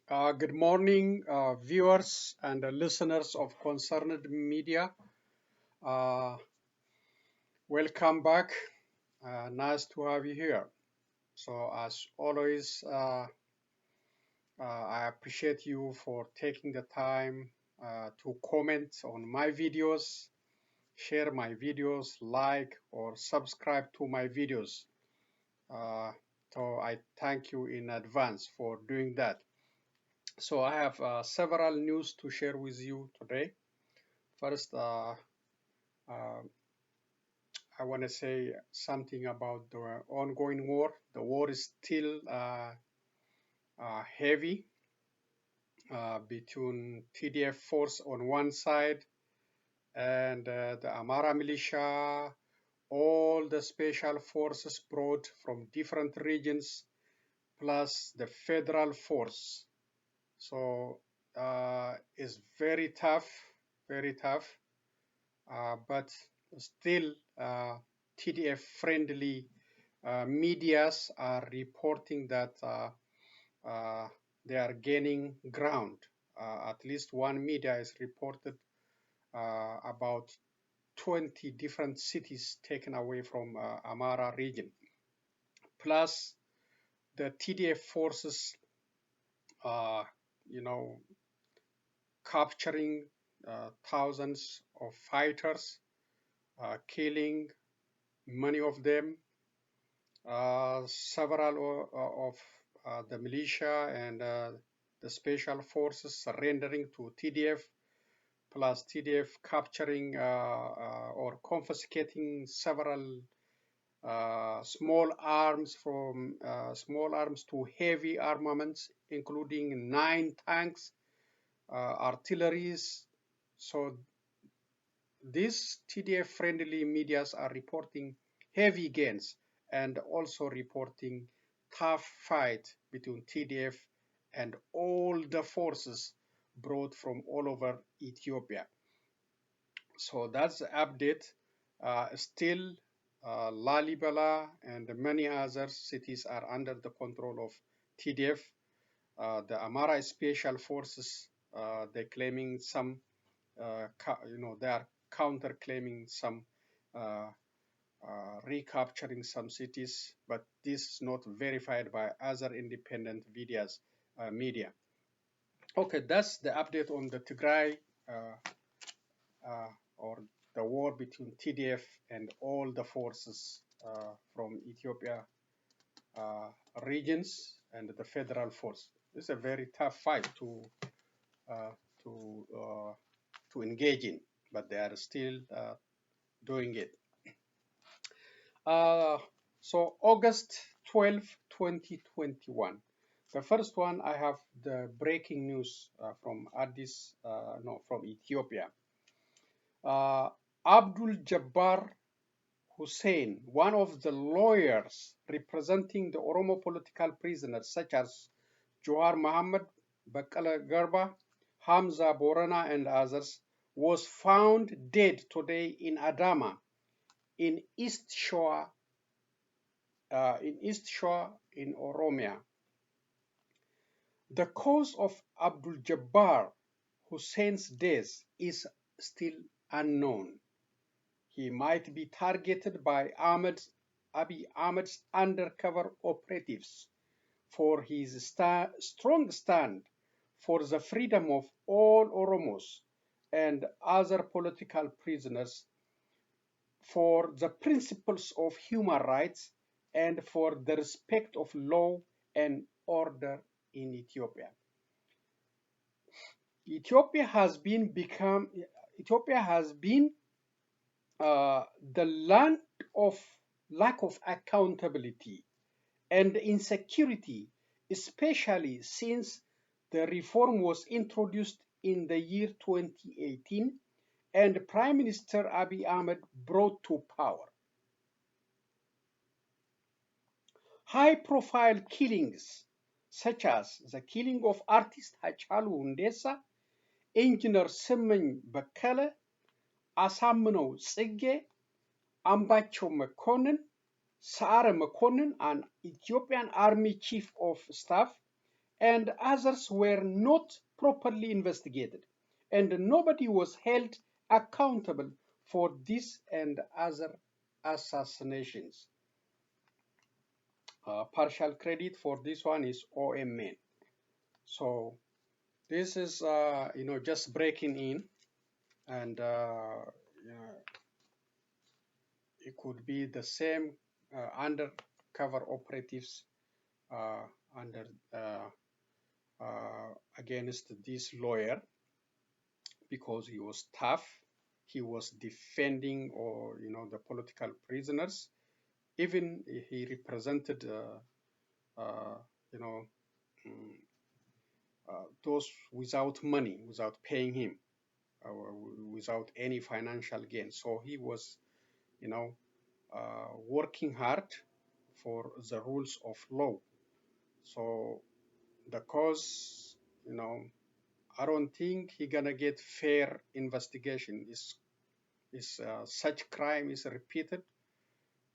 Good morning, viewers and listeners of Concerned Media. Uh, Welcome back. Nice to have you here. So, as always, I appreciate you for taking the time to comment on my videos, share my videos, like or subscribe to my videos. Uh, so, I thank you in advance for doing that. So, I have several news to share with you today. First, I want to say something about the ongoing war. The war is still heavy between TDF force on one side and the Amara militia, all the special forces brought from different regions, plus the federal force. So it's very tough, very tough. But still TDF friendly medias are reporting that they are gaining ground. At least one media is reported about 20 different cities taken away from Amara region. Plus the TDF forces, uh, you know, capturing thousands of fighters, killing many of them. Several of the militia and the special forces surrendering to TDF, plus TDF capturing or confiscating several small arms from small arms to heavy armaments, including 9 tanks, artilleries. So these TDF-friendly medias are reporting heavy gains and also reporting tough fight between TDF and all the forces brought from all over Ethiopia. So that's the update. Still, Lalibela and many other cities are under the control of TDF. The Amara Special Forces, they're claiming some, they are counter-claiming some, uh, recapturing some cities, but this is not verified by other independent media. Okay, that's the update on the Tigray or the war between TDF and all the forces from Ethiopia regions and the federal force. It's a very tough fight uh, to uh, to engage in, but they are still doing it. So August 12, 2021. The first one, I have the breaking news from from Ethiopia. Abduljabar Hussen, one of the lawyers representing the Oromo political prisoners such as Johar Mohammed, Bakala Garba, Hamza Borana, and others, was found dead today in Adama, in East Shore, in Oromia. The cause of Abdul Jabbar Hussein's death is still unknown. He might be targeted by Abiy Ahmed's undercover operatives for his strong stand for the freedom of all Oromos and other political prisoners, for the principles of human rights, and for the respect of law and order in Ethiopia. Ethiopia has been the land of lack of accountability and insecurity, especially since the reform was introduced in the year 2018 and Prime Minister Abiy Ahmed brought to power. High-profile killings, such as the killing of artist Hachalu Hundessa, engineer Simon Bekele, Asamno Tsige, Ambacho Mekonnen, Saare Mekonnen, an Ethiopian Army Chief of Staff, and others were not properly investigated, and nobody was held accountable for this and other assassinations. Partial credit for this one is OMN. So this is, just breaking in, and it could be the same undercover operatives uh, under against this lawyer, because he was tough. He was defending, or the political prisoners. Even he represented, uh, you know, mm, those without money, without paying him, without any financial gain. So he was, working hard for the rules of law. So the cause, I don't think he gonna get fair investigation. Is such crime is repeated,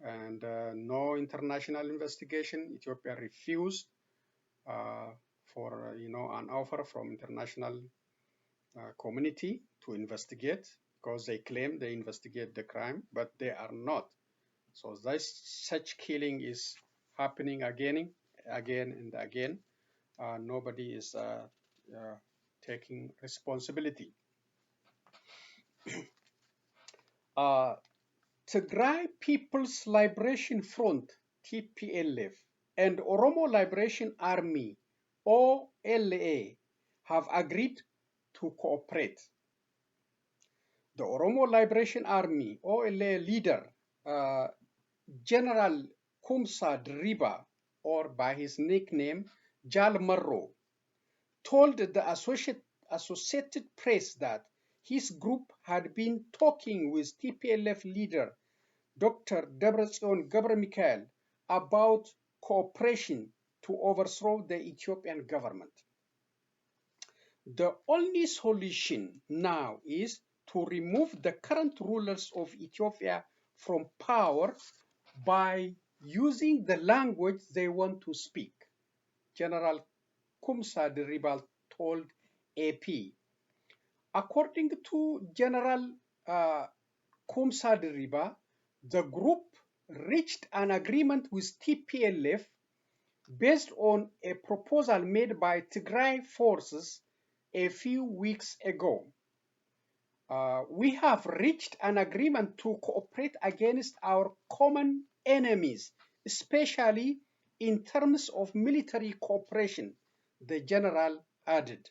and no international investigation. Ethiopia refused for an offer from international community to investigate, because they claim they investigate the crime, but they are not. So such killing is happening again and again. Nobody is taking responsibility. Tigray Peoples Liberation Front (TPLF) and Oromo Liberation Army (OLA) have agreed to cooperate. The Oromo Liberation Army (OLA) leader, General Kumsa Driba, or by his nickname Jal Marro, told the Associated Press that his group had been talking with TPLF leader Dr. Debretsion Gebremichael about cooperation to overthrow the Ethiopian government. The only solution now is to remove the current rulers of Ethiopia from power by using the language they want to speak, General Kumsa Diribal told AP. According to General Kumsa Diriba, the group reached an agreement with TPLF based on a proposal made by Tigray forces a few weeks ago. We have reached an agreement to cooperate against our common enemies, especially in terms of military cooperation, the general added.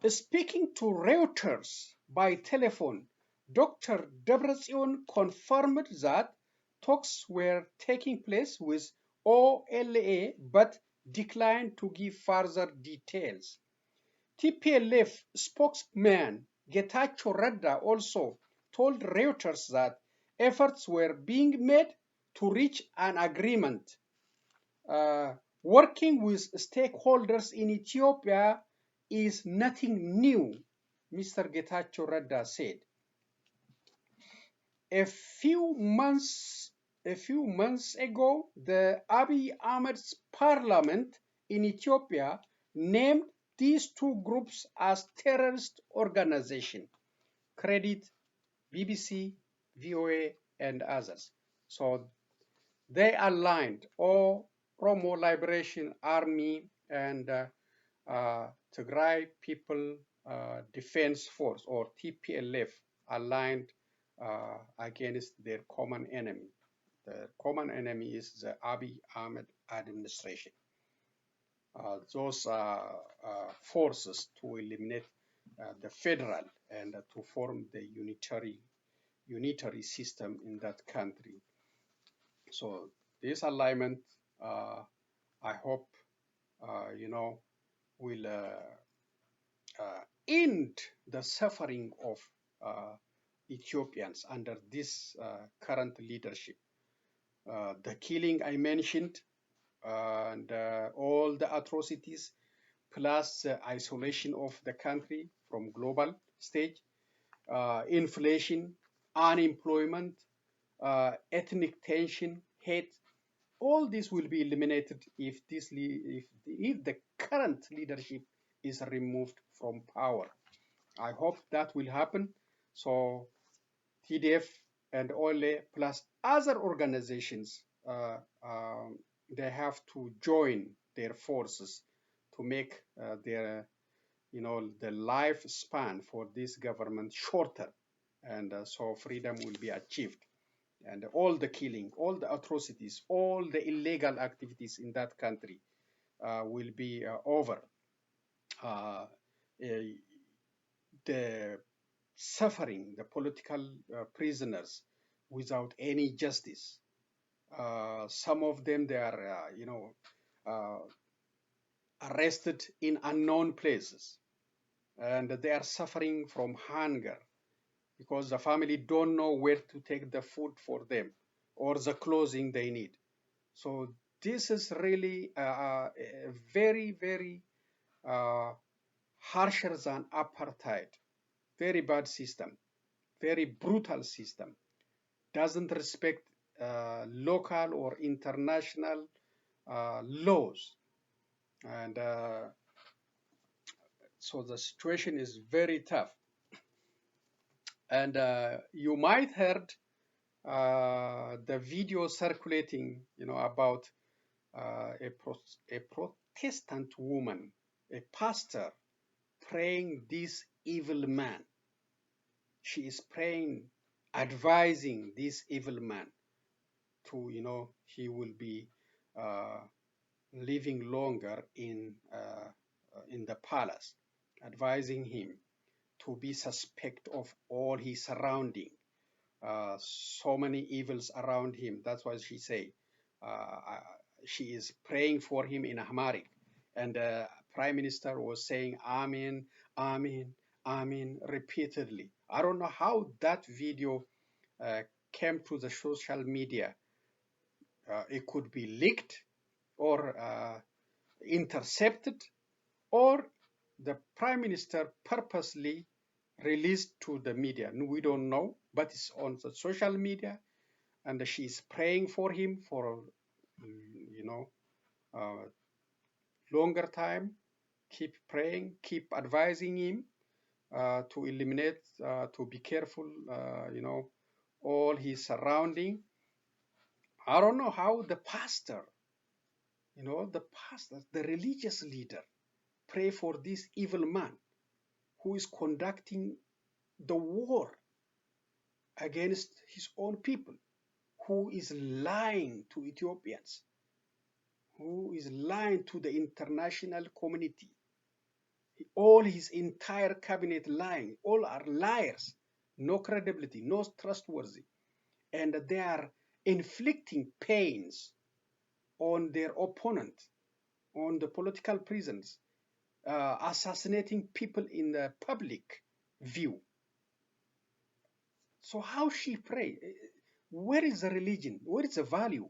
Speaking to Reuters by telephone, Dr. Debretsion confirmed that talks were taking place with OLA but declined to give further details. TPLF spokesman Getachew Reda also told Reuters that efforts were being made to reach an agreement. Working with stakeholders in Ethiopia is nothing new, Mr. Getachew Reda said. A few months ago, the Abiy Ahmed's parliament in Ethiopia named these two groups as terrorist organizations. Credit BBC, VOA, and others. So they aligned, Oromo Liberation Army and Tigray People Defense Force, or TPLF, aligned against their common enemy. The common enemy is the Abiy Ahmed administration. Those forces to eliminate the federal and to form the unitary system in that country. So this alignment, I hope, will end the suffering of Ethiopians under this current leadership. The killing I mentioned, and all the atrocities, plus the isolation of the country from global stage, inflation, unemployment, ethnic tension, hate, all this will be eliminated if the current leadership is removed from power. I hope that will happen. So TDF and OLA plus other organizations, they have to join their forces to make the lifespan for this government shorter, and so freedom will be achieved. And all the killing, all the atrocities, all the illegal activities in that country will be over. The suffering, the political prisoners without any justice. Some of them, they are, arrested in unknown places, and they are suffering from hunger because the family don't know where to take the food for them or the clothing they need. So this is really a very, very harsher than apartheid. Very bad system, very brutal system. Doesn't respect local or international laws. And so the situation is very tough. And you might heard the video circulating, about a Protestant woman, a pastor, praying this evil man. She is praying, advising this evil man to, he will be living longer in the palace, advising him to be suspect of all his surrounding. So many evils around him. That's why she say she is praying for him in Amharic, and the Prime Minister was saying Amen, Amen, Amen repeatedly. I don't know how that video came to the social media. It could be leaked or intercepted, or the Prime Minister purposely released to the media. We don't know, but it's on the social media, and she's praying for him for longer time. Keep praying, keep advising him to eliminate, to be careful, all his surrounding. I don't know how the pastor, the religious leader, pray for this evil man who is conducting the war against his own people, who is lying to Ethiopians, who is lying to the international community. All his entire cabinet lying. All are liars. No credibility, no trustworthy. And they are inflicting pains on their opponent, on the political prisoners, assassinating people in the public view. So how she pray? Where is the religion? Where is the value?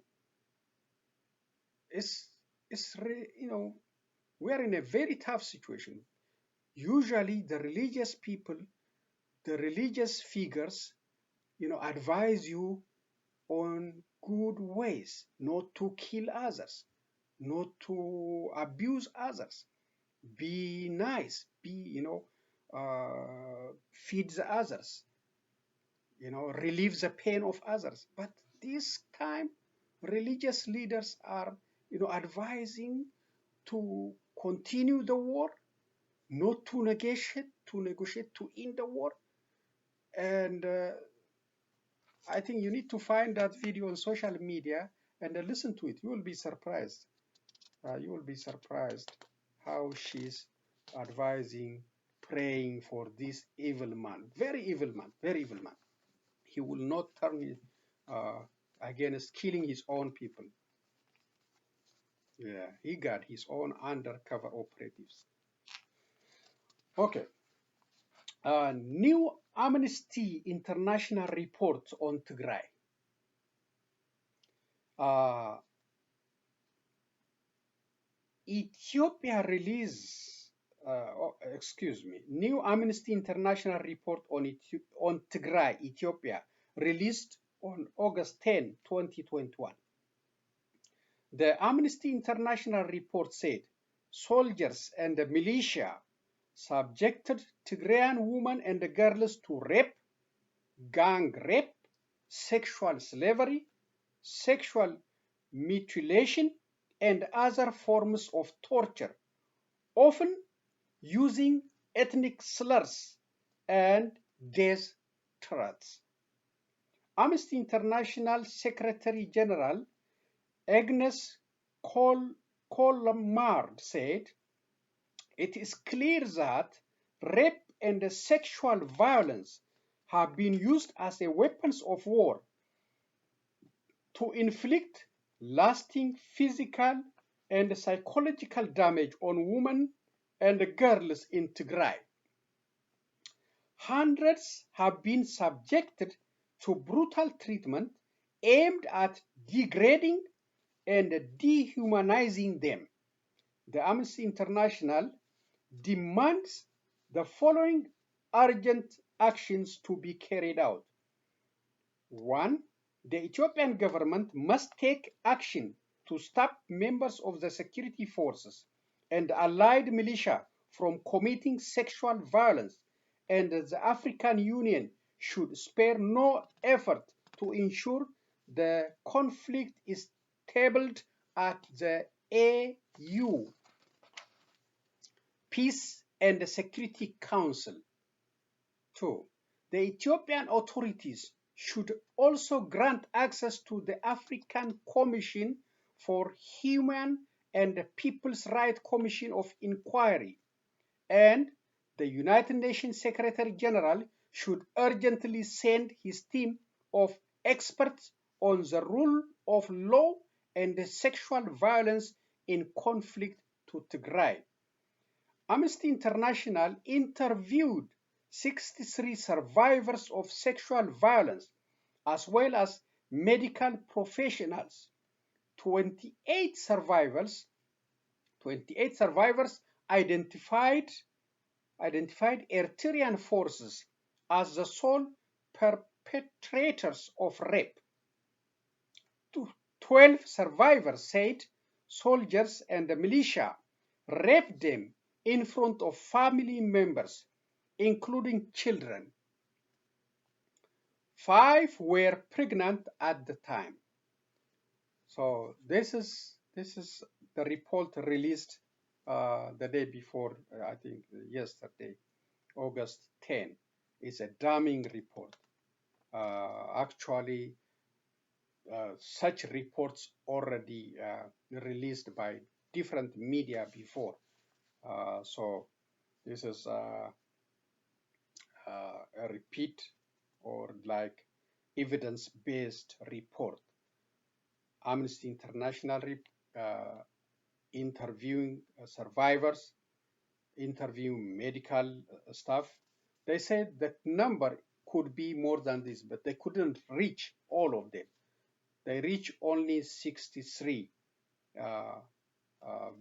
We are in a very tough situation. Usually the religious people, the religious figures, advise you on good ways, not to kill others, not to abuse others. Be nice, feed the others, relieve the pain of others. But this time, religious leaders are, advising to continue the war, not to negotiate, to end the war. And I think you need to find that video on social media and listen to it. You will be surprised. You will be surprised how she's advising, praying for this evil man. Very evil man, very evil man. He will not turn against killing his own people. Yeah, he got his own undercover operatives. Okay. New Amnesty International report on Tigray. Ethiopia release, new Amnesty International report on Tigray, Ethiopia, released on August 10, 2021. The Amnesty International report said soldiers and the militia subjected Tigrayan women and girls to rape, gang rape, sexual slavery, sexual mutilation, and other forms of torture, often using ethnic slurs and death threats. Amnesty International Secretary General Agnes Colmard said, "It is clear that rape and sexual violence have been used as weapons of war to inflict lasting physical and psychological damage on women and girls in Tigray. Hundreds have been subjected to brutal treatment aimed at degrading and dehumanizing them. The Amnesty International demands the following urgent actions to be carried out. 1. The Ethiopian government must take action to stop members of the security forces and allied militia from committing sexual violence, and the African Union should spare no effort to ensure the conflict is tabled at the AU Peace and Security Council. 2. The Ethiopian authorities should also grant access to the African Commission for Human and People's Rights Commission of Inquiry, and the United Nations Secretary General should urgently send his team of experts on the rule of law and sexual violence in conflict to Tigray. Amnesty International interviewed 63 survivors of sexual violence, as well as medical professionals. 28 survivors identified Eritrean forces as the sole perpetrators of rape. 12 survivors said soldiers and the militia raped them in front of family members, including children. 5 were pregnant at the time. So this is the report released the day before, I think yesterday, August 10. It's a damning report. Actually, such reports already released by different media before. So this is a repeat or like evidence-based report. Amnesty International interviewing survivors, interviewing medical staff. They said the number could be more than this, but they couldn't reach all of them. They reached only 63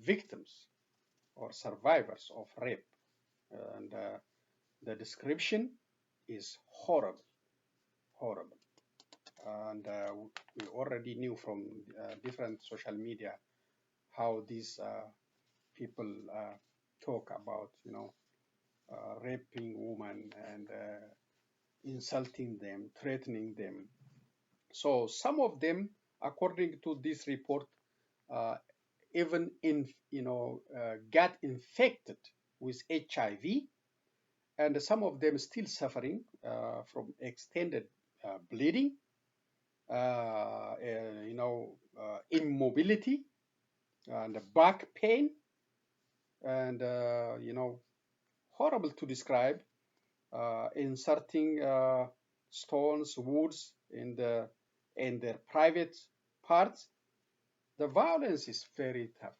victims or survivors of rape. And the description is horrible, horrible. And we already knew from different social media how these people talk about, raping women and insulting them, threatening them. So some of them, according to this report, even got infected with HIV, and some of them still suffering from extended bleeding, immobility, and back pain, and horrible to describe, inserting stones, woods in their private parts. The violence is very tough,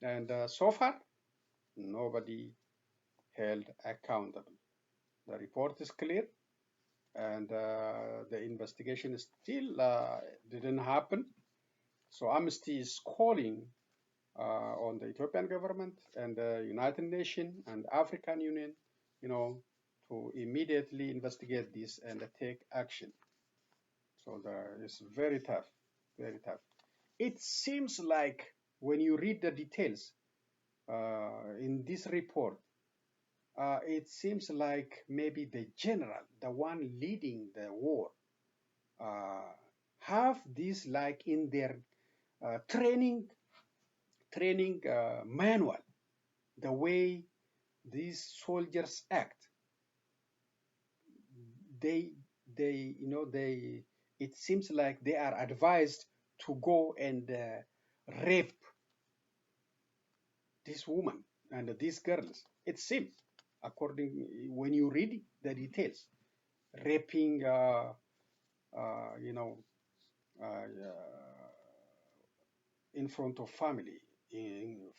and so far nobody held accountable. The report is clear, and the investigation still didn't happen. So Amnesty is calling on the Ethiopian government and the United Nations and African Union, to immediately investigate this and take action. So it's very tough, very tough. it seems like when you read the details in this report, it seems like maybe the general, the one leading the war, uh, have this like in their training manual, the way these soldiers act. They they it seems like they are advised to go and rape this woman and these girls. It seems, according when you read the details, raping, you know, uh, in front of family, in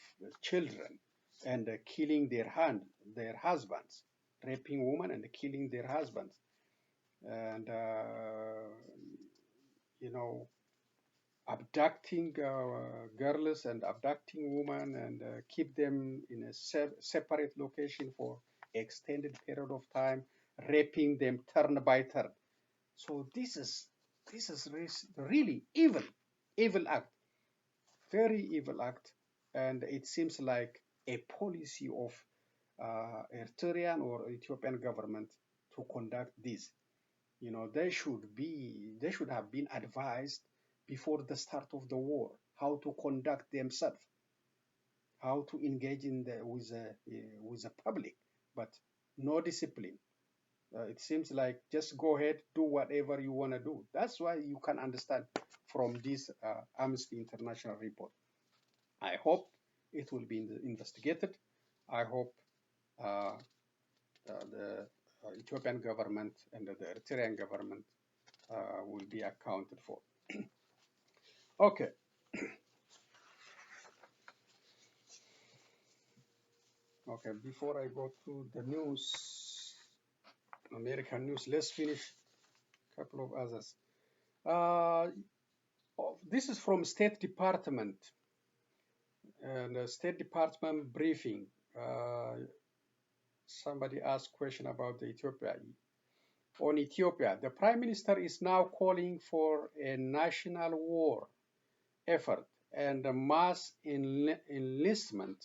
children, and killing their husbands, raping women and killing their husbands, and you know, abducting girls and abducting women and keep them in a separate location for extended period of time, raping them turn by turn. So this is really evil act, very evil act, and it seems like a policy of Eritrean or Ethiopian government to conduct this. They should have been advised before the start of the war how to conduct themselves, how to engage with the public, but no discipline. It seems like just go ahead, do whatever you want to do. That's why you can understand from this Amnesty International report. I hope it will be investigated. I hope uh, the Ethiopian government and the Eritrean government will be accounted for. Okay. Okay, before I go to the news, American news, let's finish a couple of others. This is from State Department and State Department briefing. Somebody asked question about the Ethiopia. On Ethiopia, the Prime Minister is now calling for a national war effort and a mass enlistment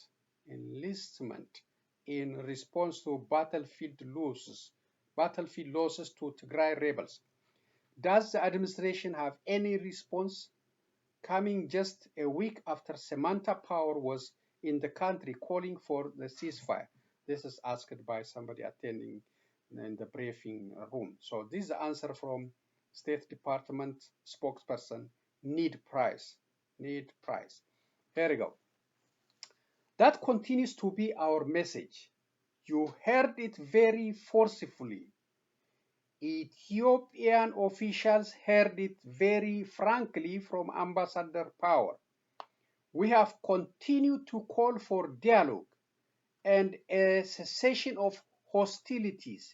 in response to battlefield losses to Tigray rebels. Does the administration have any response? Coming just a week after Samantha Power was in the country calling for the ceasefire. This is asked by somebody attending in the briefing room. So this is the answer from State Department spokesperson, Need Price. Need Price. Here we go. That continues to be our message. You heard it very forcefully. Ethiopian officials heard it very frankly from Ambassador Power. We have continued to call for dialogue and a cessation of hostilities.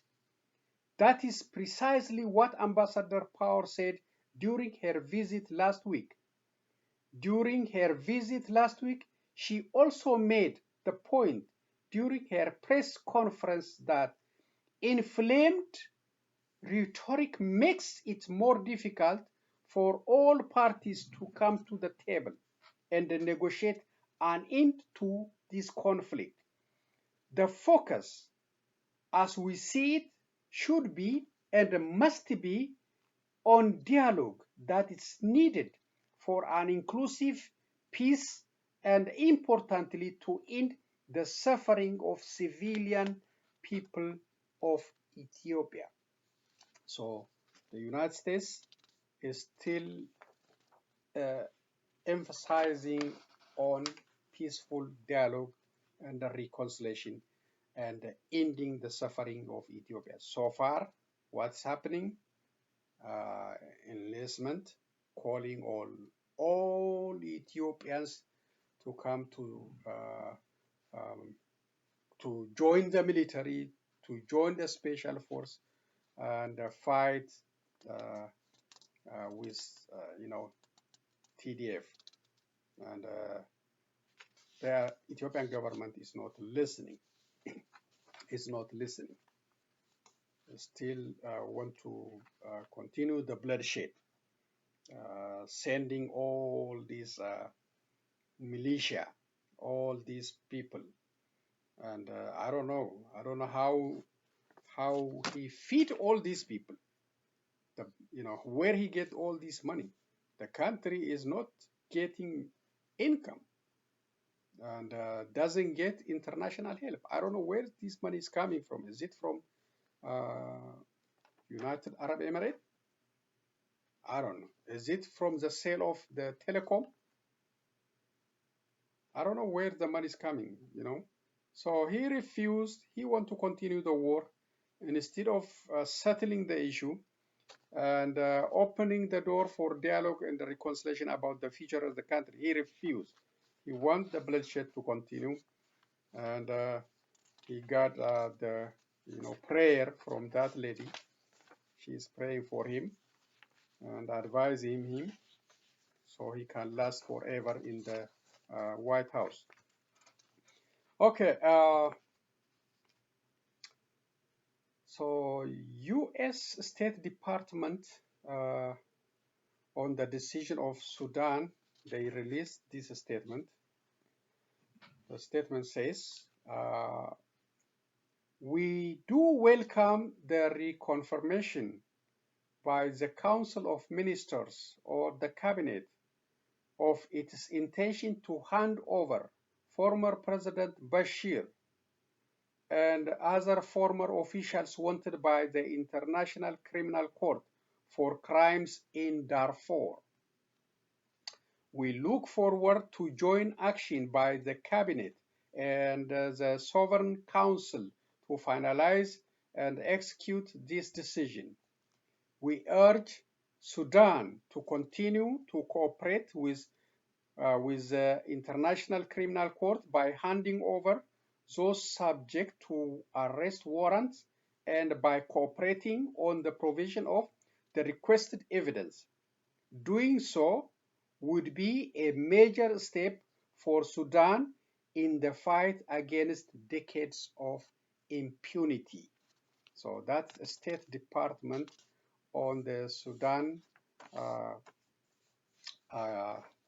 That is precisely what Ambassador Power said during her visit last week. During her visit last week, she also made the point during her press conference that inflamed rhetoric makes it more difficult for all parties to come to the table and negotiate an end to this conflict. The focus, as we see it, should be and must be on dialogue that is needed for an inclusive peace and, importantly, to end the suffering of civilian people of Ethiopia. So the United States is still emphasizing on peaceful dialogue and reconciliation and ending the suffering of Ethiopia. So far, what's happening? Enlistment, calling all Ethiopians to come to join the military, to join the special force, and fight with TDF. And the Ethiopian government is not listening. Is not listening. They still want to continue the bloodshed. sending all these militia, all these people, and I don't know how he feed all these people. Where he get all this money. The country is not getting income and doesn't get international help. I don't know where this money is coming from. Is it from United Arab Emirates? I don't know. Is it from the sale of the telecom? I don't know where the money is coming. So he refused. He want to continue the war. And instead of settling the issue and opening the door for dialogue and reconciliation about the future of the country, he refused. He wants the bloodshed to continue. And he got the prayer from that lady. She's praying for him and advising him so he can last forever in the White House. Okay, so U.S. State Department on the decision of Sudan, they released this statement. The statement says, we do welcome the reconfirmation by the Council of Ministers or the Cabinet of its intention to hand over former President Bashir and other former officials wanted by the International Criminal Court for crimes in Darfur. We look forward to joint action by the Cabinet and the Sovereign Council to finalize and execute this decision. We urge Sudan to continue to cooperate with the International Criminal Court by handing over those subject to arrest warrants and by cooperating on the provision of the requested evidence. Doing so would be a major step for Sudan in the fight against decades of impunity. So that's the State Department on the Sudan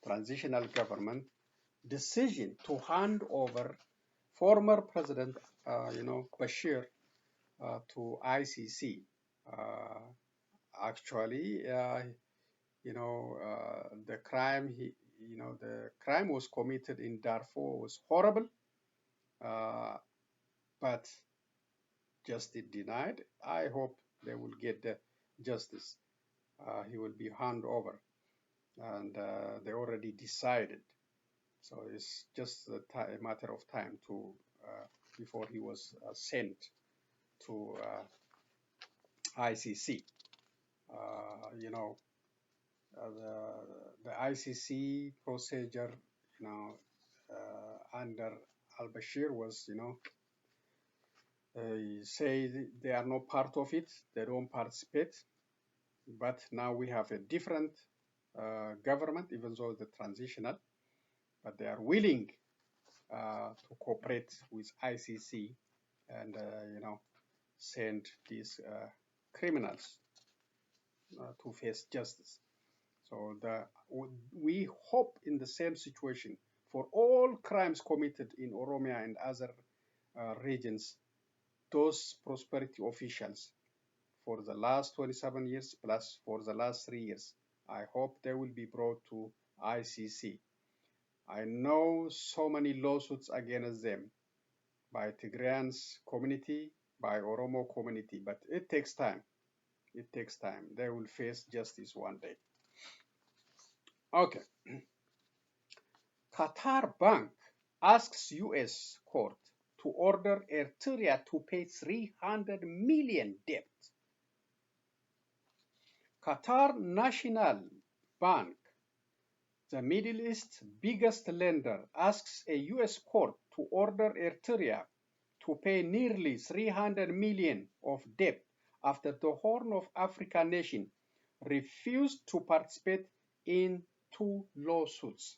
transitional government decision to hand over former President, Bashir to ICC. Actually, the crime the crime was committed in Darfur was horrible, but justice denied. I hope they will get the justice. He will be handed over, and they already decided. So it's just a matter of time to before he was sent to ICC. The ICC procedure, under al-Bashir was, say they are not part of it, they don't participate. But now we have a different government, even though the transitional, but they are willing to cooperate with ICC and, send these criminals to face justice. So we hope in the same situation for all crimes committed in Oromia and other regions, those prosperity officials for the last 27 years plus for the last 3 years, I hope they will be brought to ICC. I know so many lawsuits against them by Tigrayans community, by Oromo community, but it takes time. It takes time. They will face justice one day. Okay. Qatar Bank asks U.S. court to order Eritrea to pay 300 million debt. Qatar National Bank, the Middle East's biggest lender, asks a U.S. court to order Eritrea to pay nearly 300 million of debt after the Horn of Africa nation refused to participate in 2 lawsuits.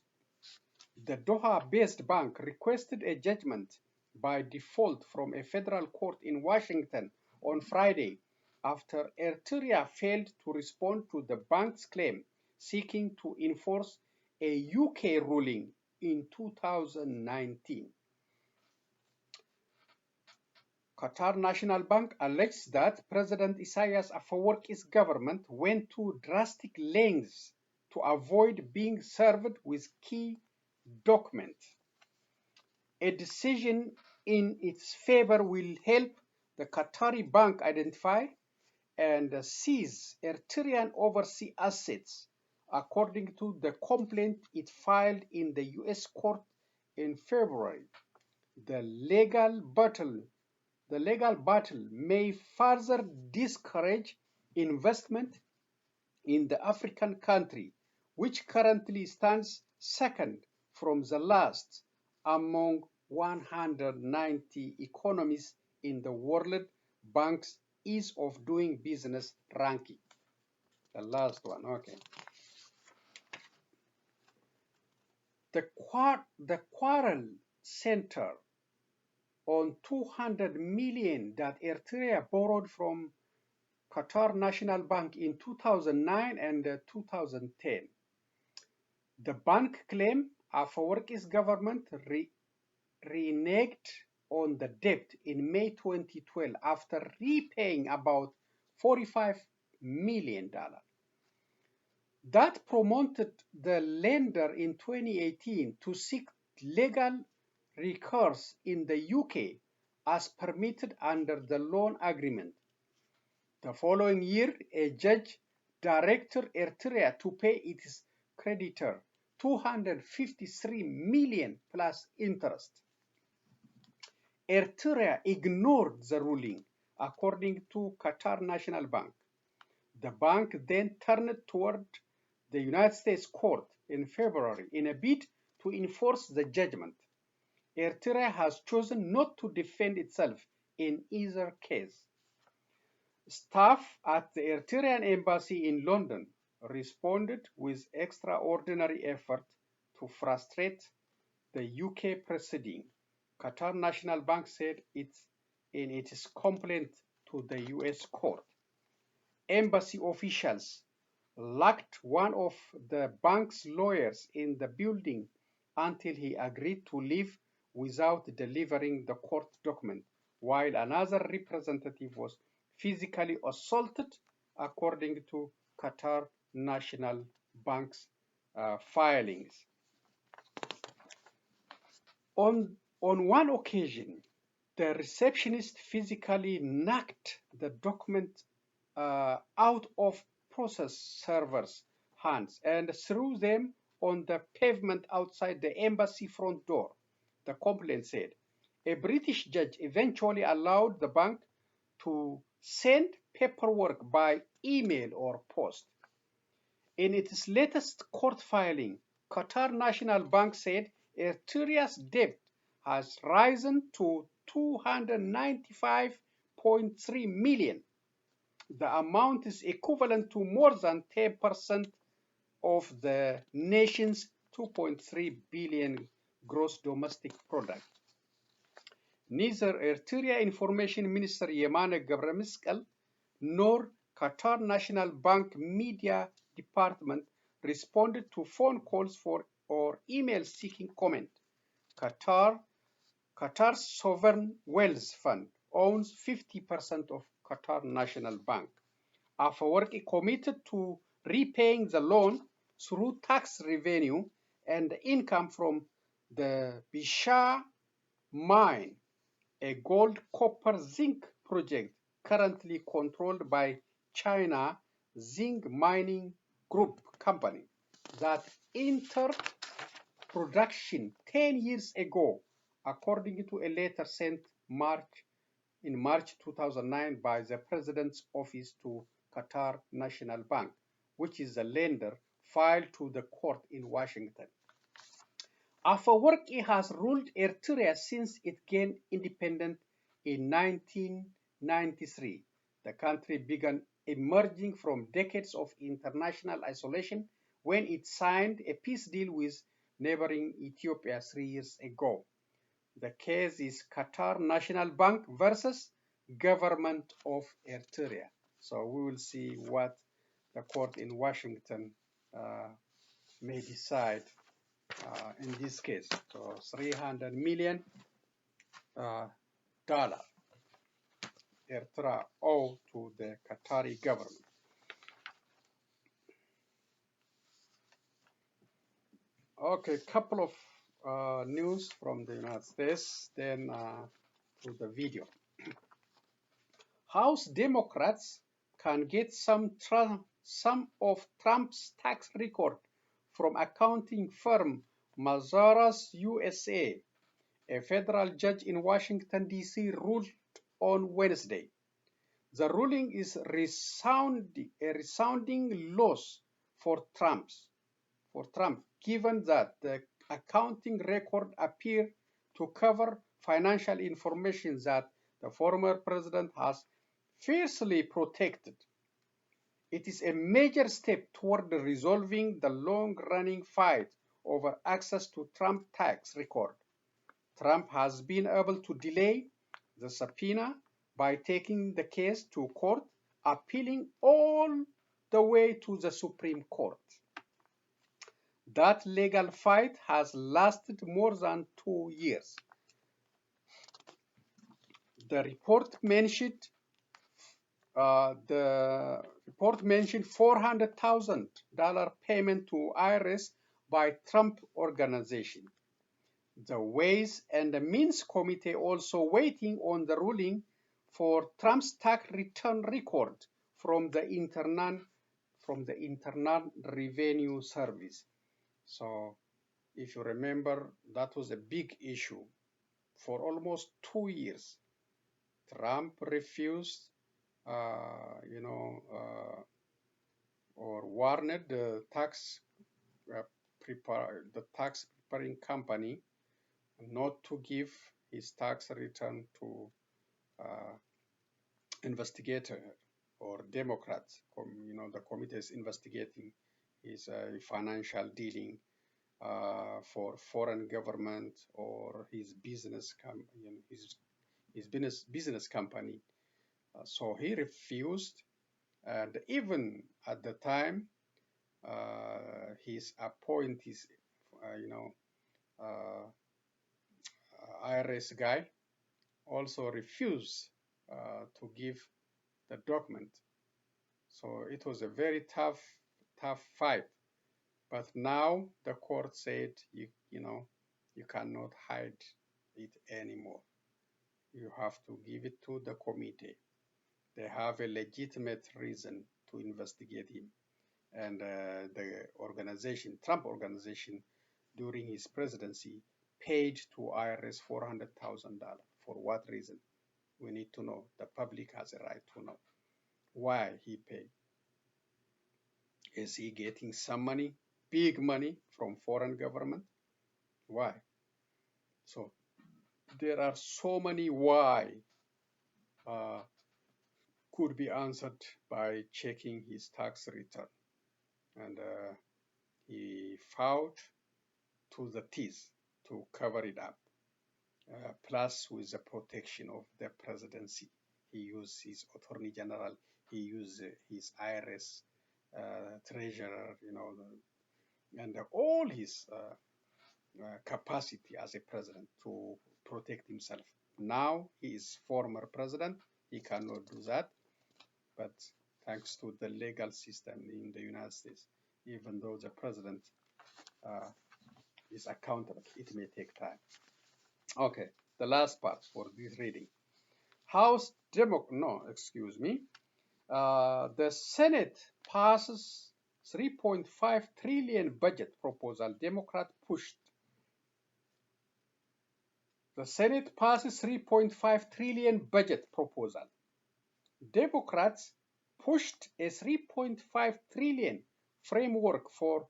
The Doha-based bank requested a judgment by default from a federal court in Washington on Friday after Eritrea failed to respond to the bank's claim, seeking to enforce a UK ruling in 2019. Qatar National Bank alleges that President Isaias Afewerki's government went to drastic lengths to avoid being served with key documents. A decision in its favor will help the Qatari bank identify and seize Eritrean overseas assets, according to the complaint it filed in the U.S. court in February. The legal battle may further discourage investment in the African country, which currently stands second from the last among 190 economies in the World Bank's Ease of Doing Business ranking. The last one, okay. The quarrel centered on 200 million that Eritrea borrowed from Qatar National Bank in 2009 and 2010. The bank claimed Afewerki's government reneged on the debt in May 2012 after repaying about $45 million. That prompted the lender in 2018 to seek legal recourse in the UK as permitted under the loan agreement. The following year, a judge directed Eritrea to pay its creditor $253 million plus interest. Eritrea ignored the ruling, according to Qatar National Bank. The bank then turned toward the United States court in February in a bid to enforce the judgment. Eritrea has chosen not to defend itself in either case. Staff at the Eritrean embassy in London responded with extraordinary effort to frustrate the UK proceeding, Qatar National Bank said in its complaint to the US court. Embassy officials locked one of the bank's lawyers in the building until he agreed to leave without delivering the court document, while another representative was physically assaulted, according to Qatar National Bank's filings. On one occasion, the receptionist physically knocked the document out of process server's hands and threw them on the pavement outside the embassy front door, the complaint said. A British judge eventually allowed the bank to send paperwork by email or post. In its latest court filing, Qatar National Bank said Eritrea's debt has risen to 295.3 million. The amount is equivalent to more than 10% of the nation's 2.3 billion gross domestic product. Neither Eritrea Information Minister Yemane Gebremeskel nor Qatar National Bank Media Department responded to phone calls for or emails seeking comment. Qatar's Sovereign Wealth Fund owns 50% of Qatar National Bank. Afewerki committed to repaying the loan through tax revenue and income from the Bisha mine, a gold, copper, zinc project currently controlled by China Zinc Mining Group company that entered production 10 years ago, according to a letter sent in March 2009 by the President's Office to Qatar National Bank, which is the lender, filed to the court in Washington. Afewerki has ruled Eritrea since it gained independence in 1993. The country began emerging from decades of international isolation when it signed a peace deal with neighboring Ethiopia 3 years ago. The case is Qatar National Bank versus Government of Eritrea. So we will see what the court in Washington may decide in this case. So $300 million Eritrea owe to the Qatari government. Okay, couple of news from the United States, then to the video. House Democrats can get some of Trump's tax record from accounting firm Mazars USA. A federal judge in Washington, D.C. ruled on Wednesday. The ruling is a resounding loss for Trump, given that the accounting record appeared to cover financial information that the former president has fiercely protected. It is a major step toward resolving the long-running fight over access to Trump's tax record. Trump has been able to delay the subpoena by taking the case to court, appealing all the way to the Supreme Court. That legal fight has lasted more than 2 years. The report mentioned $400,000 payment to IRS by Trump organization. The Ways and Means Committee also waiting on the ruling for Trump's tax return record from the Internal Revenue Service. So, if you remember, that was a big issue for almost 2 years. Trump refused, or warned the tax preparing company not to give his tax return to investigator or Democrats. The committee is investigating his financial dealing for foreign government or his business business company. So he refused, and even at the time, his appointees, IRS guy, also refused to give the document. So it was a very tough fight. But now the court said, you cannot hide it anymore. You have to give it to the committee. They have a legitimate reason to investigate him. And the organization, Trump organization, during his presidency, paid to IRS $400,000. For what reason? We need to know. The public has a right to know why he paid. Is he getting some money, big money from foreign government? Why? So there are so many why could be answered by checking his tax return. And he fought to the teeth to cover it up. Plus with the protection of the presidency. He used his attorney general, he used his IRS treasurer, and all his capacity as a president to protect himself. Now he is former president, he cannot do that, but thanks to the legal system in the United States, even though the president is accountable, it may take time. Okay, the last part for this reading. The Senate passes 3.5 trillion budget proposal. Democrat pushed. The Senate passes 3.5 trillion budget proposal. Democrats pushed a 3.5 trillion framework for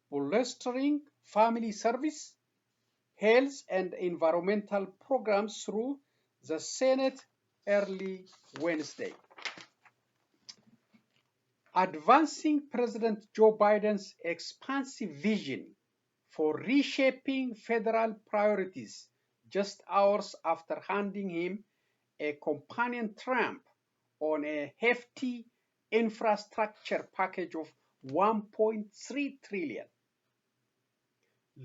bolstering family service, health and environmental programs through the Senate early Wednesday. Advancing President Joe Biden's expansive vision for reshaping federal priorities just hours after handing him a companion Trump on a hefty infrastructure package of 1.3 trillion.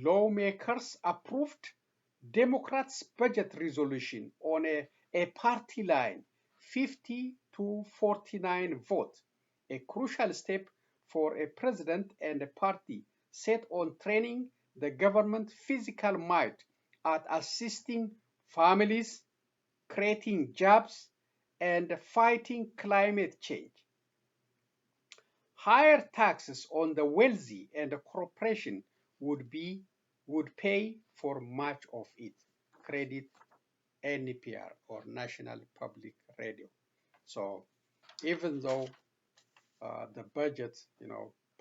Lawmakers approved Democrats' budget resolution on a party line, 50 to 49 vote, a crucial step for a president and a party set on training the government physical might at assisting families, creating jobs, and fighting climate change. Higher taxes on the wealthy and the corporation would pay for much of it. Credit NPR or National Public Radio. So even though the budget,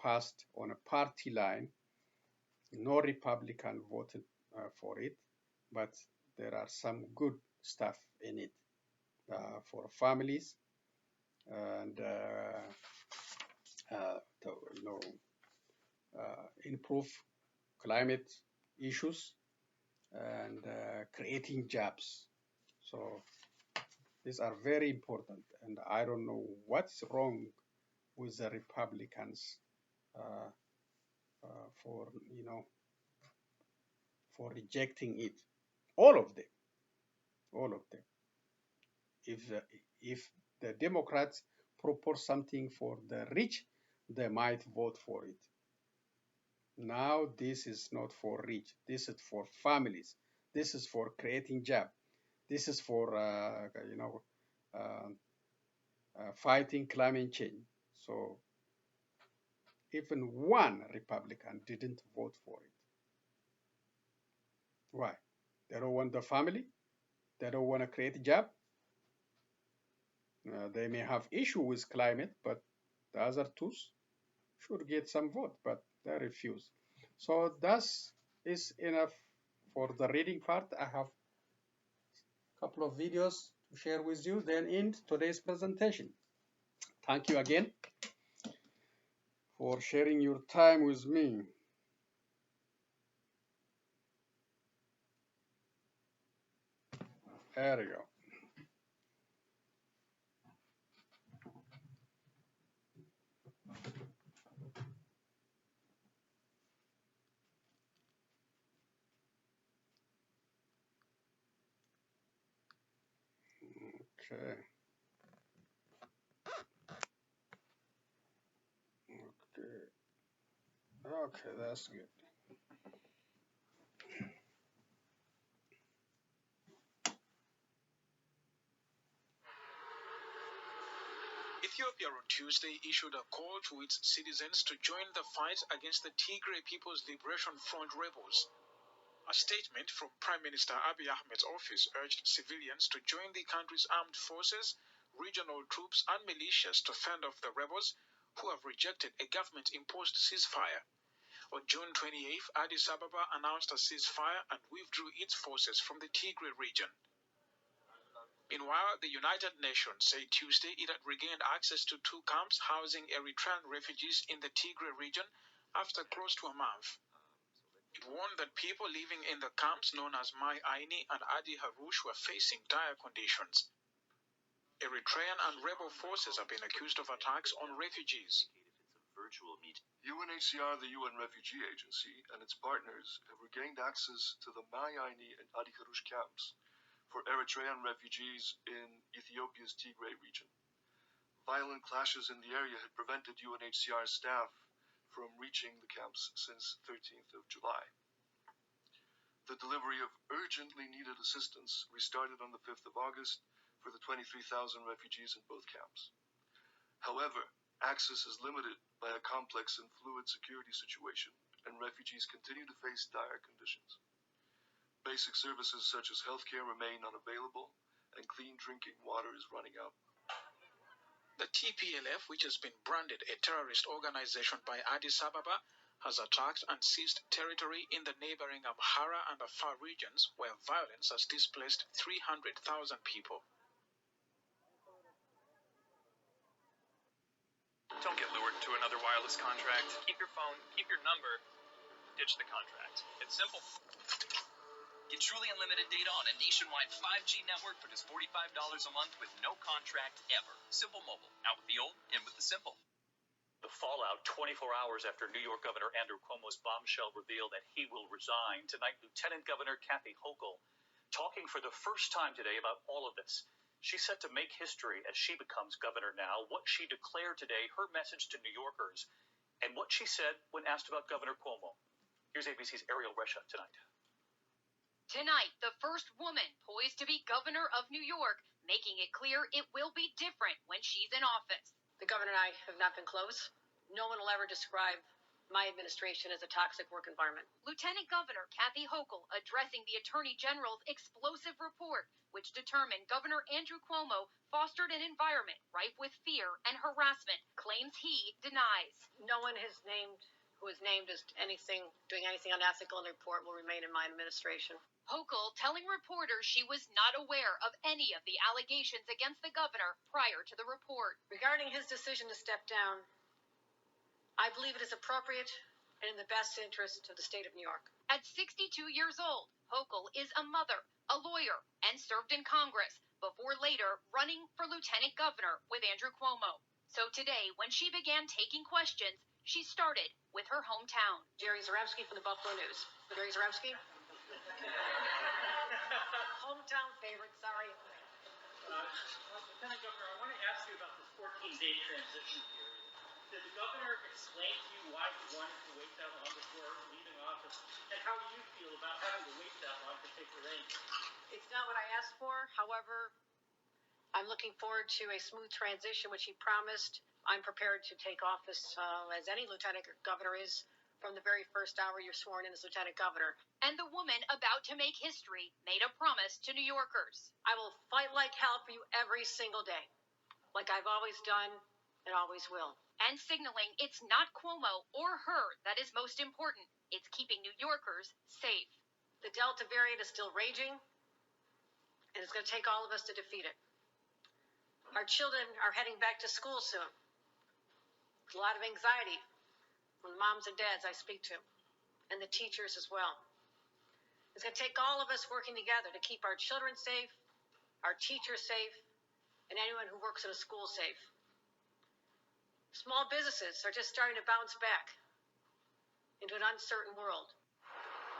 passed on a party line, no Republican voted for it, but there are some good stuff in it for families and to, improve climate issues and creating jobs. So these are very important, and I don't know what's wrong with the Republicans for for rejecting it. All of them, all of them. If the Democrats propose something for the rich, they might vote for it. Now this is not for rich. This is for families. This is for creating jobs. This is for fighting climate change. So even one Republican didn't vote for it. Why? They don't want the family. They don't want to create a job. They may have issue with climate, but the other two should get some vote, but they refuse. So that is enough for the reading part. I have a couple of videos to share with you, then end today's presentation. Thank you again for sharing your time with me. There you go. Okay. Okay, that's good. Ethiopia on Tuesday issued a call to its citizens to join the fight against the Tigray Peoples Liberation Front rebels. A statement from Prime Minister Abiy Ahmed's office urged civilians to join the country's armed forces, regional troops, and militias to fend off the rebels who have rejected a government-imposed ceasefire. On June 28th, Addis Ababa announced a ceasefire and withdrew its forces from the Tigray region. Meanwhile, the United Nations said Tuesday it had regained access to two camps housing Eritrean refugees in the Tigray region after close to a month. It warned that people living in the camps known as Mai Aini and Adi Harush were facing dire conditions. Eritrean and rebel forces have been accused of attacks on refugees. UNHCR, the UN Refugee Agency, and its partners have regained access to the Mai Aini and Adi Harush camps for Eritrean refugees in Ethiopia's Tigray region. Violent clashes in the area had prevented UNHCR staff from reaching the camps since 13th of July. The delivery of urgently needed assistance restarted on the 5th of August for the 23,000 refugees in both camps. However, access is limited by a complex and fluid security situation, and refugees continue to face dire conditions. Basic services such as healthcare remain unavailable, and clean drinking water is running out. The TPLF, which has been branded a terrorist organization by Addis Ababa, has attacked and seized territory in the neighboring Amhara and Afar regions where violence has displaced 300,000 people. Don't get lured to another wireless contract. Keep your phone, keep your number, ditch the contract. It's simple. Get truly unlimited data on a nationwide 5G network for just $45 a month with no contract ever. Simple Mobile, out with the old, in with the simple. The fallout 24 hours after New York Governor Andrew Cuomo's bombshell reveal that he will resign. Tonight, Lieutenant Governor Kathy Hochul talking for the first time today about all of this. She's set to make history as she becomes governor now. What she declared today, her message to New Yorkers, and what she said when asked about Governor Cuomo. Here's ABC's Ariel Resha tonight. Tonight, the first woman poised to be governor of New York, making it clear it will be different when she's in office. The governor and I have not been close. No one will ever describe my administration as a toxic work environment. Lieutenant Governor Kathy Hochul addressing the Attorney General's explosive report, which determined Governor Andrew Cuomo fostered an environment rife with fear and harassment, claims he denies. No one who is named as doing anything unethical in the report will remain in my administration. Hochul telling reporters she was not aware of any of the allegations against the governor prior to the report. Regarding his decision to step down, I believe it is appropriate and in the best interest of the state of New York. At 62 years old, Hochul is a mother, a lawyer, and served in Congress before later running for lieutenant governor with Andrew Cuomo. So today, when she began taking questions, she started with her hometown. Jerry Zaremski from the Buffalo News. Jerry Zaremski? Hometown favorite, sorry. Lieutenant Governor, I want to ask you about the 14-day transition period. Did the governor explain to you why he wanted to wait that long before leaving office? And how do you feel about having to wait that long to take the reins? It's not what I asked for. However, I'm looking forward to a smooth transition, which he promised. I'm prepared to take office as any lieutenant governor is from the very first hour you're sworn in as lieutenant governor. And the woman about to make history made a promise to New Yorkers. I will fight like hell for you every single day, like I've always done and always will. And signaling it's not Cuomo or her that is most important. It's keeping New Yorkers safe. The Delta variant is still raging, and it's going to take all of us to defeat it. Our children are heading back to school soon. There's a lot of anxiety from the moms and dads I speak to, and the teachers as well. It's going to take all of us working together to keep our children safe, our teachers safe, and anyone who works in a school safe. Small businesses are just starting to bounce back into an uncertain world.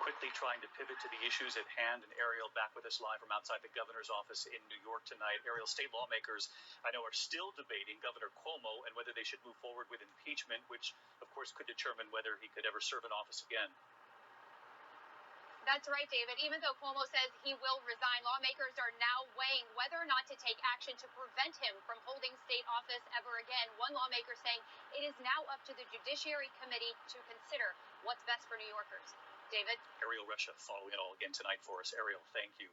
Quickly trying to pivot to the issues at hand, and Ariel back with us live from outside the governor's office in New York tonight. Ariel, state lawmakers, I know, are still debating Governor Cuomo and whether they should move forward with impeachment, which, of course, could determine whether he could ever serve in office again. That's right, David. Even though Cuomo says he will resign, lawmakers are now weighing whether or not to take action to prevent him from holding state office ever again. One lawmaker saying it is now up to the Judiciary Committee to consider what's best for New Yorkers. David? Ariel Resha following it all again tonight for us. Ariel, thank you.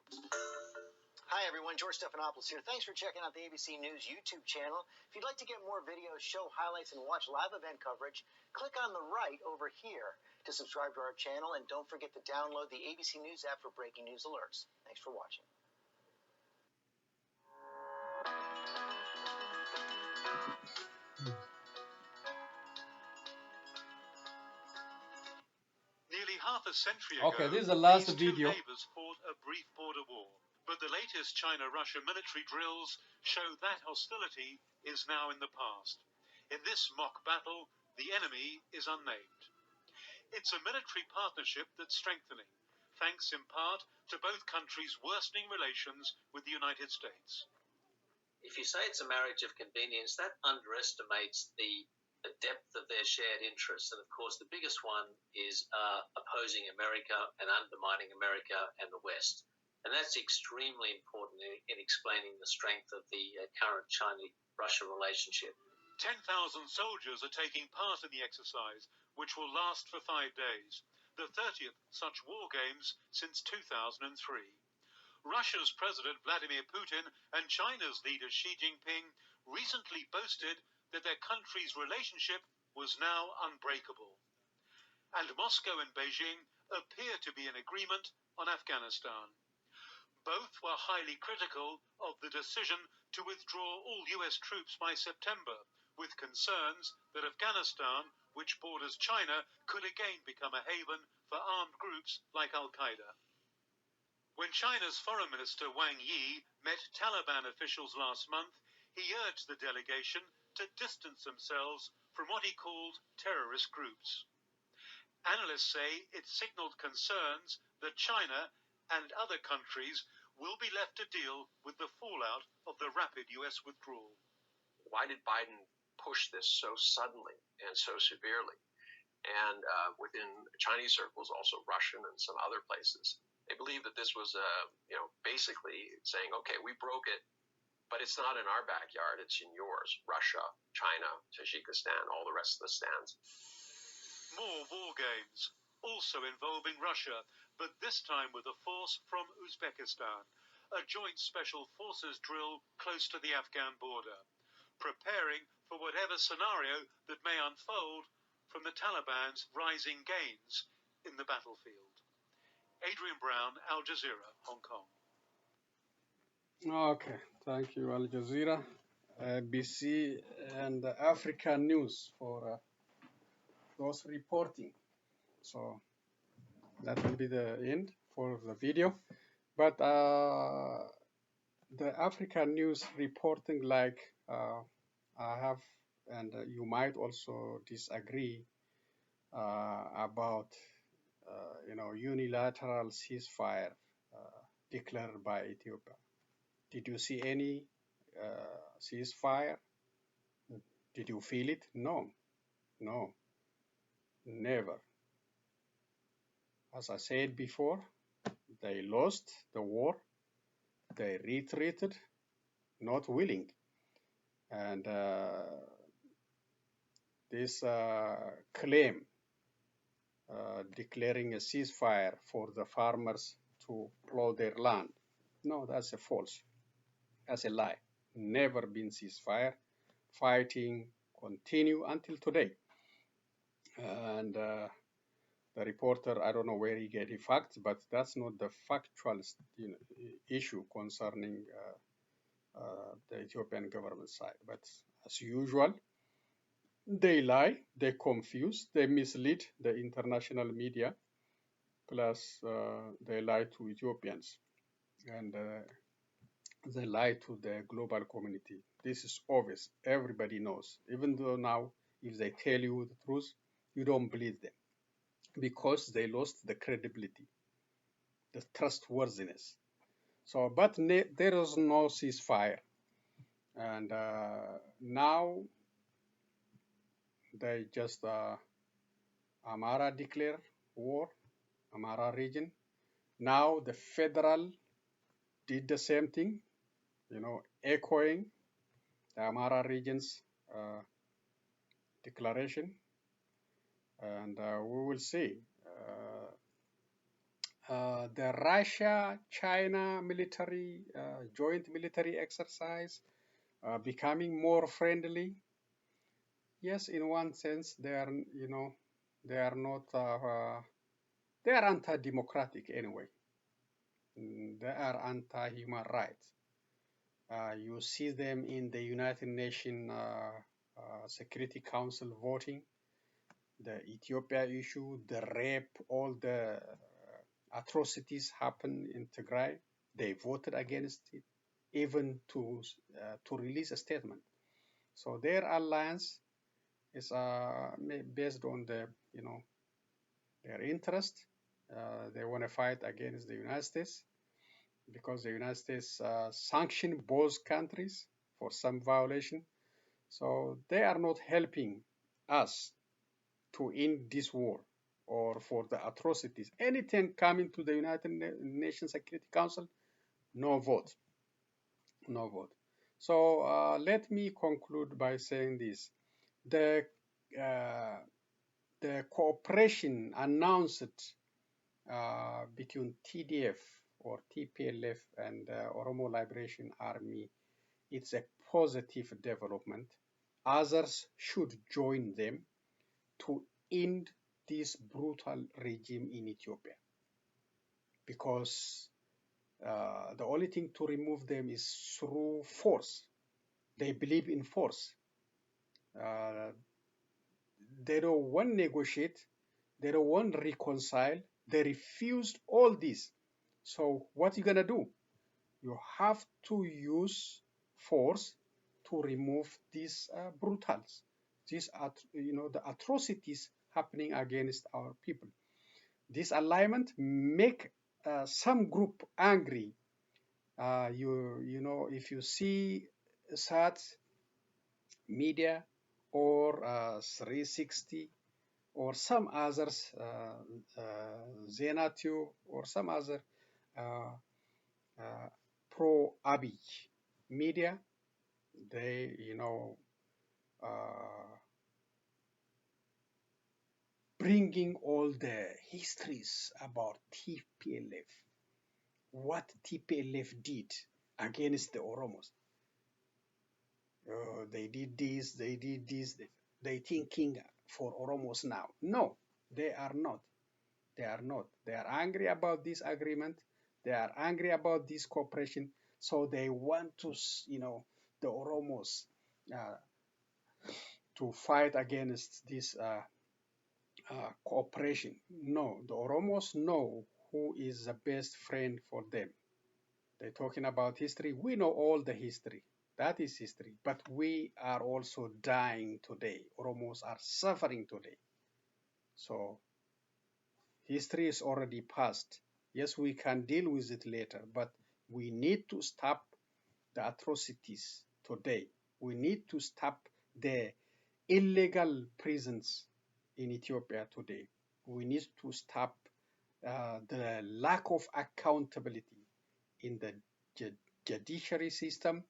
Hi, everyone. George Stephanopoulos here. Thanks for checking out the ABC News YouTube channel. If you'd like to get more videos, show highlights, and watch live event coverage, click on the right over here to subscribe to our channel. And don't forget to download the ABC News app for breaking news alerts. Thanks for watching. Nearly half a century ago, Okay, this is the last these video. two neighbors fought a brief border war. But the latest China-Russia military drills show that hostility is now in the past. In this mock battle, the enemy is unnamed. It's a military partnership that's strengthening, thanks in part to both countries' worsening relations with the United States. If you say it's a marriage of convenience, that underestimates the depth of their shared interests. And of course, the biggest one is opposing America and undermining America and the West. And that's extremely important in explaining the strength of the current China-Russia relationship. 10,000 soldiers are taking part in the exercise, which will last for 5 days, the 30th such war games since 2003. Russia's President Vladimir Putin and China's leader Xi Jinping recently boasted that their countries' relationship was now unbreakable. And Moscow and Beijing appear to be in agreement on Afghanistan. Both were highly critical of the decision to withdraw all US troops by September, with concerns that Afghanistan, which borders China, could again become a haven for armed groups like Al-Qaeda. When China's Foreign Minister Wang Yi met Taliban officials last month, he urged the delegation to distance themselves from what he called terrorist groups. Analysts say it signaled concerns that China and other countries will be left to deal with the fallout of the rapid US withdrawal. Why did Biden push this so suddenly and so severely? And within Chinese circles, also Russian and some other places, they believe that this was, basically saying, okay, we broke it, but it's not in our backyard, it's in yours. Russia, China, Tajikistan, all the rest of the stands. More war games, also involving Russia, but this time with a force from Uzbekistan, a joint special forces drill close to the Afghan border, preparing for whatever scenario that may unfold from the Taliban's rising gains in the battlefield. Adrian Brown, Al Jazeera, Hong Kong. Okay, thank you, Al Jazeera, ABC, and African News for those reporting. So that will be the end for the video. But the African News reporting, like I have, and you might also disagree about, unilateral ceasefire declared by Ethiopia. Did you see any ceasefire? Did you feel it? No, never. As I said before, they lost the war. They retreated, not willing. And this claim declaring a ceasefire for the farmers to plow their land, no, that's a false. That's a lie. Never been ceasefire. Fighting continue until today. And the reporter, I don't know where he get the facts, but that's not the factual issue concerning the Ethiopian government side. But as usual, they lie, they confuse, they mislead the international media, plus they lie to Ethiopians, and they lie to the global community. This is obvious. Everybody knows. Even though now, if they tell you the truth, you don't believe them, because they lost the credibility, the trustworthiness. So, but there is no ceasefire. And now they just, Amara declare war, Amara region. Now the federal did the same thing, echoing the Amara region's declaration. And we will see. The Russia-China military, joint military exercise becoming more friendly. Yes, in one sense, they are, they are not, they are anti-democratic anyway. They are anti-human rights. You see them in the United Nations Security Council voting, the Ethiopia issue, the rape, all the atrocities happen in Tigray. They voted against it, even to release a statement. So their alliance is based on the, their interest. They want to fight against the United States because the United States sanctioned both countries for some violation. So they are not helping us to end this war or for the atrocities. Anything coming to the United Nations Security Council, no vote. No vote. So let me conclude by saying this. The cooperation announced between TDF or TPLF and Oromo Liberation Army, it's a positive development. Others should join them to end this brutal regime in Ethiopia, because the only thing to remove them is through force. They believe in force. They don't want to negotiate. They don't want to reconcile. They refused all this. So what are you going to do? You have to use force to remove these brutals. these are, the atrocities happening against our people. This alignment make some group angry. If you see such media or 360 or some others, Zenatube or some other uh, pro-Abiy media, they, bringing all the histories about TPLF, what TPLF did against the Oromos. They did this, they did this. They thinking for Oromos now. No, they are not. They are not. They are angry about this agreement. They are angry about this cooperation. So they want to, the Oromos to fight against this cooperation. No, the Oromos know who is the best friend for them. They're talking about history. We know all the history. That is history. But we are also dying today. Oromos are suffering today. So history is already past. Yes, we can deal with it later, but we need to stop the atrocities today. We need to stop the illegal prisons in Ethiopia today. We need to stop the lack of accountability in the judiciary system,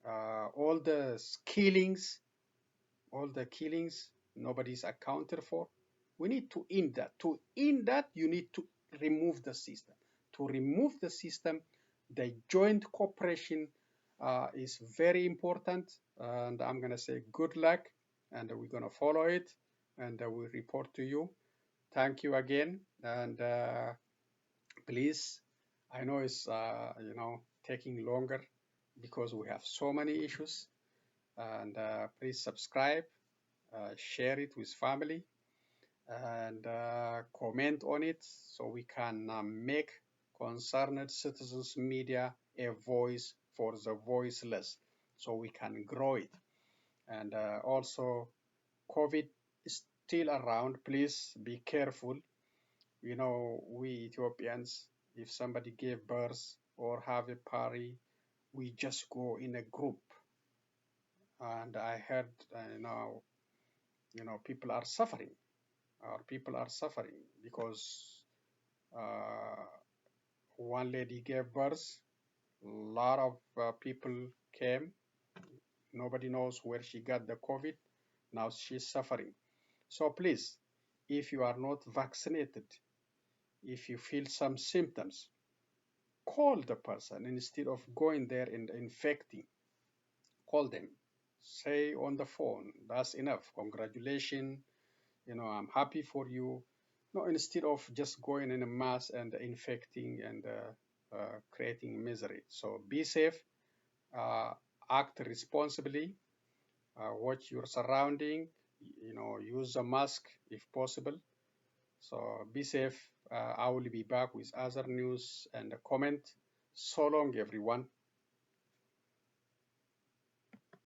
all the killings, nobody's accounted for. We need to end that. To end that, you need to remove the system. To remove the system, the joint cooperation is very important. And I'm going to say good luck, and we're going to follow it, and we'll report to you. Thank you again, and please, I know it's taking longer because we have so many issues, and please subscribe, share it with family, and comment on it so we can make concerned citizens media a voice for the voiceless, so we can grow it. And also, COVID is still around. Please be careful. We Ethiopians, if somebody gave birth or have a party, we just go in a group. And I heard, people are suffering. Our people are suffering because one lady gave birth, a lot of people came. Nobody knows where she got the COVID. Now she's suffering. So please, if you are not vaccinated, if you feel some symptoms, call the person instead of going there and infecting. Call them. Say on the phone, that's enough. Congratulations. I'm happy for you. No, instead of just going in a mass and infecting and creating misery. So be safe, act responsibly, watch your surrounding, use a mask if possible. So be safe. I will be back with other news and a comment. So long, everyone.